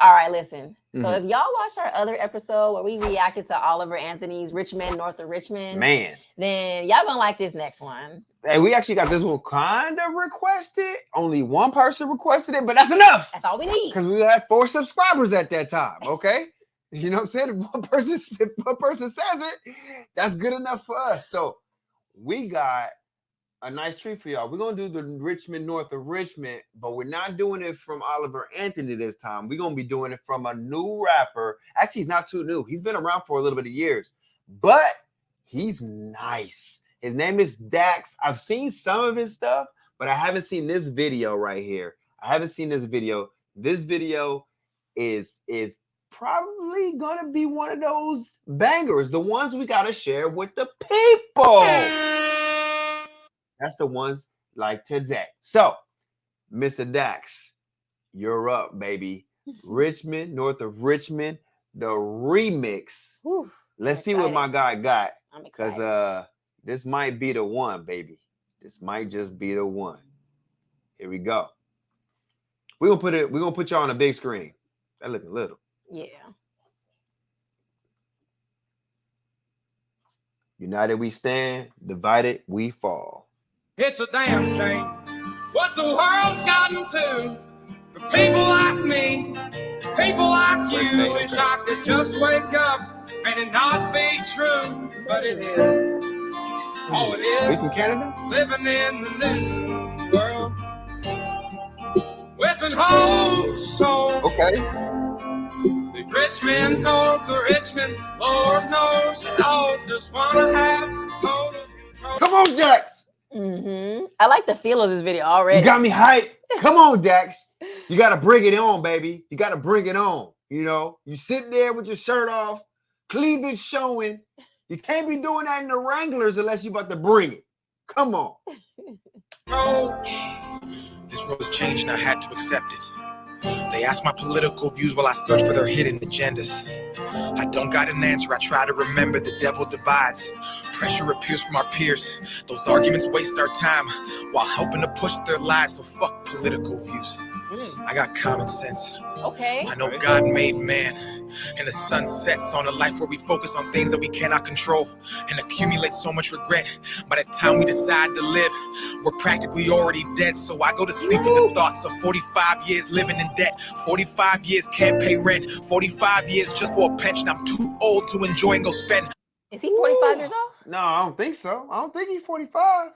All right, listen. So if y'all watched our other episode where we reacted to Oliver Anthony's Richmond, North of Richmond, man, then y'all gonna like this next one. Hey, we actually got this one kind of requested. Only one person requested it, but that's enough. That's all we need. Because we had 4 subscribers at that time, okay? You know what I'm saying? If one person says it, that's good enough for us. So we got a nice treat for y'all. We're going to do the Richmond, North of Richmond, but we're not doing it from Oliver Anthony this time. We're going to be doing it from a new rapper. Actually, he's not too new. He's been around for a little bit of years, but he's nice. His name is Dax. I've seen some of his stuff, but I haven't seen this video right here. I haven't seen this video. This video is probably going to be one of those bangers, the ones we got to share with the people. That's the ones like today. So, Mr. Dax, you're up, baby. Richmond, North of Richmond, the remix. Whew, Let's see what my guy got. Because this might be the one, baby. This might just be the one. Here we go. We're gonna put y'all on a big screen. That looking little. Yeah. United we stand, divided we fall. It's a damn shame what the world's gotten to for people like me, people like you. Wish I could just wake up and it not be true, but it is. Oh, it is. We from Canada? Living in the new world with an whole soul. Okay. Richmond, North of Richmond, Lord knows I all just wanna have total control. Come on, Dax. I like the feel of this video already. You got me hyped. Come on, Dax. You got to bring it on, baby. You got to bring it on. You know, you sit there with your shirt off, cleavage showing. You can't be doing that in the Wranglers unless you about to bring it. Come on. This world is changing. I had to accept it. They ask my political views while I search for their hidden agendas. I don't got an answer. I try to remember the devil divides. Pressure appears from our peers. Those arguments waste our time while helping to push their lies. So fuck political views. I got common sense. Okay. I know God made man, and the sun sets on a life where we focus on things that we cannot control and accumulate so much regret. By the time we decide to live, we're practically already dead. So I go to sleep with the thoughts of 45 years living in debt. 45 years can't pay rent. 45 years just for a pension. I'm too old to enjoy and go spend. Is he 45 years old? No, I don't think so. I don't think he's 45.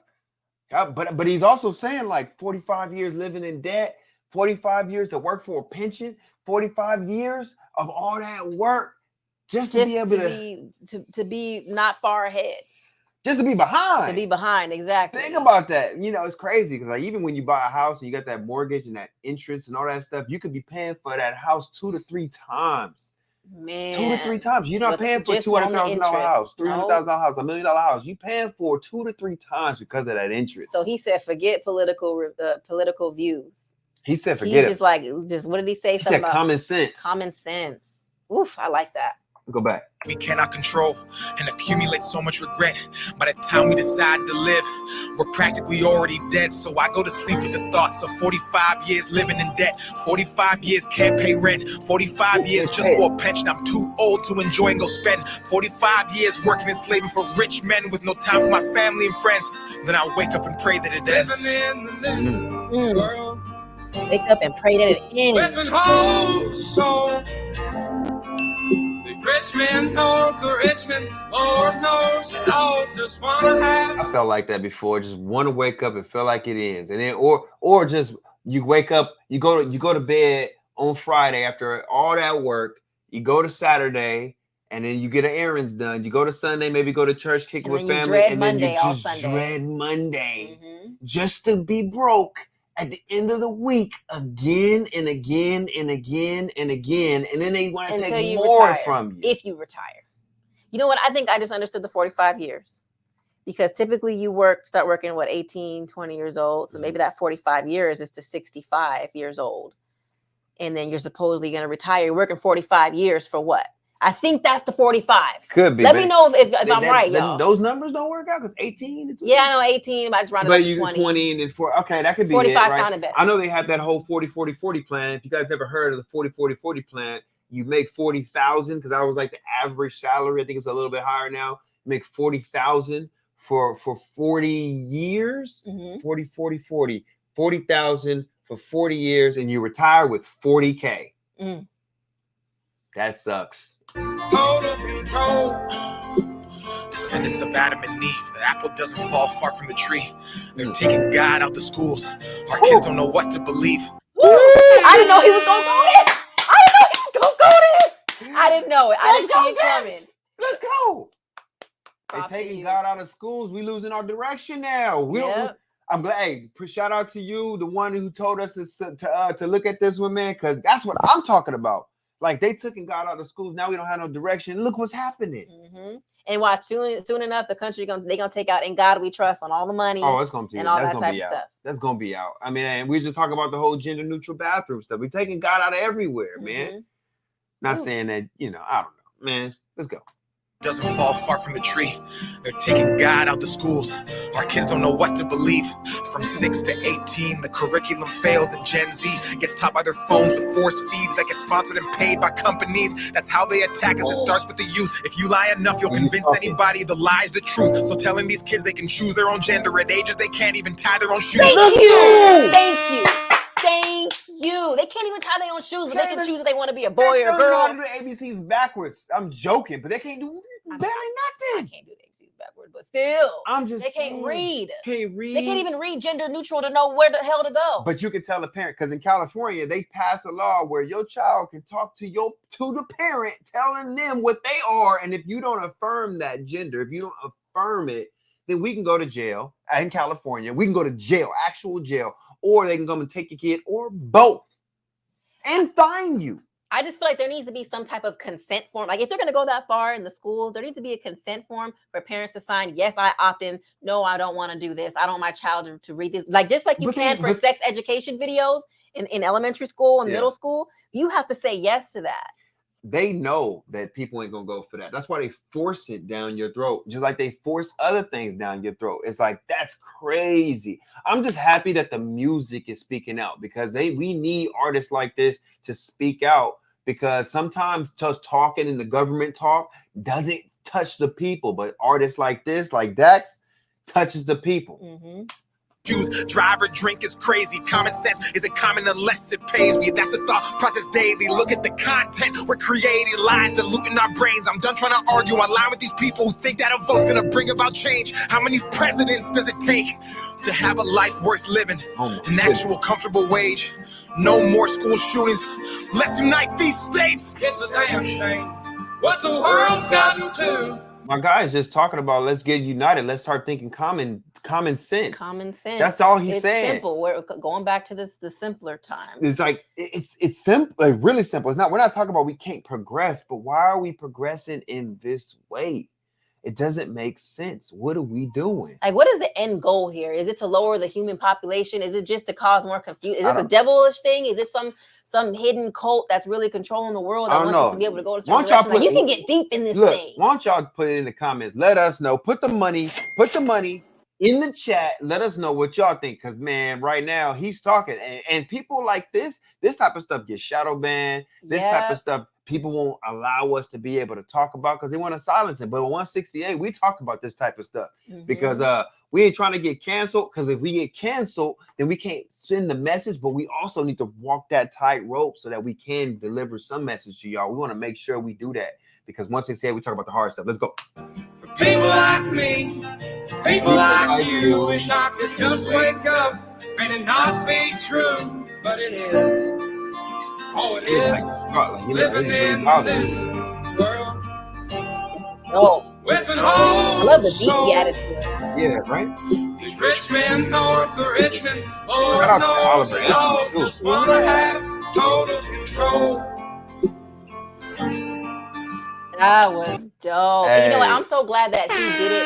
But he's also saying like 45 years living in debt, 45 years to work for a pension, 45 years of all that work just to be able to be not far ahead. Just to be behind. To be behind, exactly. Think about that. You know, it's crazy because like even when you buy a house and you got that mortgage and that interest and all that stuff, you could be paying for that house 2 to 3 times. Man, 2 to 3 times. You're not paying for a $200,000 house, $300,000 house, $1 million house. You paying for 2 to 3 times because of that interest. So he said, forget political views. He said, forget it. Just like, what did he say? He said common sense. Common sense. Oof, I like that. Go back. We cannot control and accumulate so much regret. By the time we decide to live, we're practically already dead. So I go to sleep with the thoughts of 45 years living in debt. 45 years can't pay rent. 45 years just for a pension. I'm too old to enjoy and go spend. 45 years working and slaving for rich men with no time for my family and friends. Then I'll wake up and pray that it ends. Living in the new world. Wake up and pray that it ends. With an whole soul. Richmond, North of Richmond, Lord knows I all just wanna have. I felt like that before. Just want to wake up and feel like it ends, and then or just you wake up, you go to bed on Friday after all that work. You go to Saturday, and then you get an errands done. You go to Sunday, maybe go to church, kick with family, and then you just dread Monday, just to be broke at the end of the week again and again and again and again, and then they want to take more from you. If you retire. You know what? I think I just understood the 45 years. Because typically you start working, 18, 20 years old. So maybe that 45 years is to 65 years old. And then you're supposedly going to retire. You're working 45 years for what? I think that's the 45. Could be. Let me know if I'm right, y'all. Those numbers don't work out because 18. Yeah, I know 18, but I just rounded up But to you 20. 20 and then 4. Okay, that could be 45 it, right? sounded better. I know they had that whole 40-40-40 plan. If you guys never heard of the 40-40-40 plan, you make 40,000 because I was like the average salary. I think it's a little bit higher now. You make 40,000 for 40 years. 40,000 for 40 years, and you retire with 40K. That sucks. Total control. Descendants of Adam and Eve, the apple doesn't fall far from the tree. They're taking God out the schools. Our kids don't know what to believe. I didn't know he was gonna go there. I didn't know it. I didn't see it coming. Let's go. Props They're to taking you. God out of schools. We losing our direction now. I'm glad. Hey, shout out to you, the one who told us to look at this one, man, because that's what I'm talking about. Like they took God out of schools. Now we don't have no direction. Look what's happening. And watch soon enough, the country they gonna take out "In God We Trust" on all the money. Oh, it's gonna be and all that's that gonna type be of out. stuff. That's gonna be out. I mean, and we just talking about the whole gender neutral bathroom stuff. We're taking God out of everywhere, man. Not saying that, I don't know, man. Let's go. Doesn't fall far from the tree. They're taking God out the schools. Our kids don't know what to believe. From 6 to 18, the curriculum fails, and Gen Z gets taught by their phones with forced feeds that get sponsored and paid by companies. That's how they attack us. It starts with the youth. If you lie enough, you'll convince anybody the lie's the truth. So telling these kids they can choose their own gender at ages they can't even tie their own shoes. Thank you. They can't even tie their own shoes, but they can choose if they want to be a boy or a girl. They do the ABCs backwards. I'm joking, but they can't do barely nothing. I can't do the ABCs backwards, but still, they can't saying, read. Can't read. They can't even read gender neutral to know where the hell to go. But you can tell a parent, because in California they pass a law where your child can talk to the parent, telling them what they are, and if you don't affirm that gender, if you don't affirm it, then we can go to jail. In California, we can go to jail, actual jail, or they can come and take your kid, or both, and fine you. I just feel like there needs to be some type of consent form. Like if they're going to go that far in the schools, there needs to be a consent form for parents to sign. Yes, I opt in. No, I don't want to do this. I don't want my child to read this. Like just like you can for sex education videos in elementary school and middle school, you have to say yes to that. They know that people ain't gonna go for that. That's why they force it down your throat, just like they force other things down your throat. It's like, that's crazy. I'm just happy that the music is speaking out, because we need artists like this to speak out, because sometimes just talking in the government talk doesn't touch the people, but artists like this, like Dax, touches the people. Choose, drive or drink is crazy. Common sense isn't common unless it pays me. That's the thought process daily. Look at the content we're creating, lies diluting our brains. I'm done trying to argue online with these people who think that a vote's gonna bring about change. How many presidents does it take to have a life worth living? An actual comfortable wage. No more school shootings. Let's unite these states. It's a damn shame what the world's gotten to. My guy is just talking about, let's get united. Let's start thinking common sense. Common sense. That's all he's saying. Simple. We're going back to the simpler time. It's like it's simple, like really simple. It's not. We're not talking about we can't progress, but why are we progressing in this way? It doesn't make sense. What are we doing? Like, what is the end goal here? Is it to lower the human population? Is it just to cause more confusion? Is this a devilish thing? Is it some hidden cult that's really controlling the world that wants us to be able to go to certain direction? Like, you can get deep in this thing. Why don't y'all put it in the comments? Let us know. Put the money in the chat. Let us know what y'all think. Because, man, right now he's talking. And people like this type of stuff gets shadow banned. This type of stuff people won't allow us to be able to talk about because they want to silence it. But on 168, we talk about this type of stuff because we ain't trying to get canceled. Because if we get canceled, then we can't send the message. But we also need to walk that tightrope so that we can deliver some message to y'all. We want to make sure we do that. Because 168, we talk about the hard stuff. Let's go. For people like me, people like you, wish I could just wake up and it not be true, but it is. Oh, it is. Living in the new world. Oh, with an I love the beefy attitude. Yeah, right? These rich men north of Richmond, Lord knows they all just want to have total control. That was dope. Hey. You know what? I'm so glad that he did it.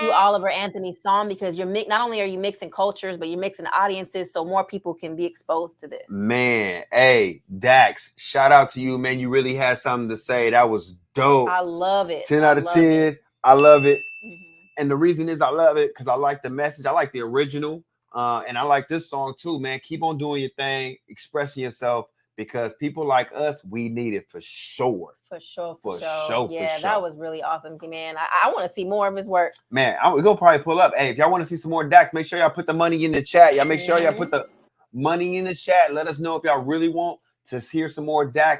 you Oliver Anthony's song because you're not only are you mixing cultures, but you're mixing audiences so more people can be exposed to this. Man, hey, Dax, shout out to you, man. You really had something to say. That was dope. I love it. 10 out of 10. It. I love it. Mm-hmm. And the reason is I love it because I like the message. I like the original. And I like this song too, man. Keep on doing your thing, expressing yourself, because people like us, we need it for sure. For sure. Yeah, that was really awesome, man. I want to see more of his work. Man, we're going to probably pull up. Hey, if y'all want to see some more Dax, make sure y'all put the money in the chat. Y'all make sure y'all put the money in the chat. Let us know if y'all really want to hear some more Dax.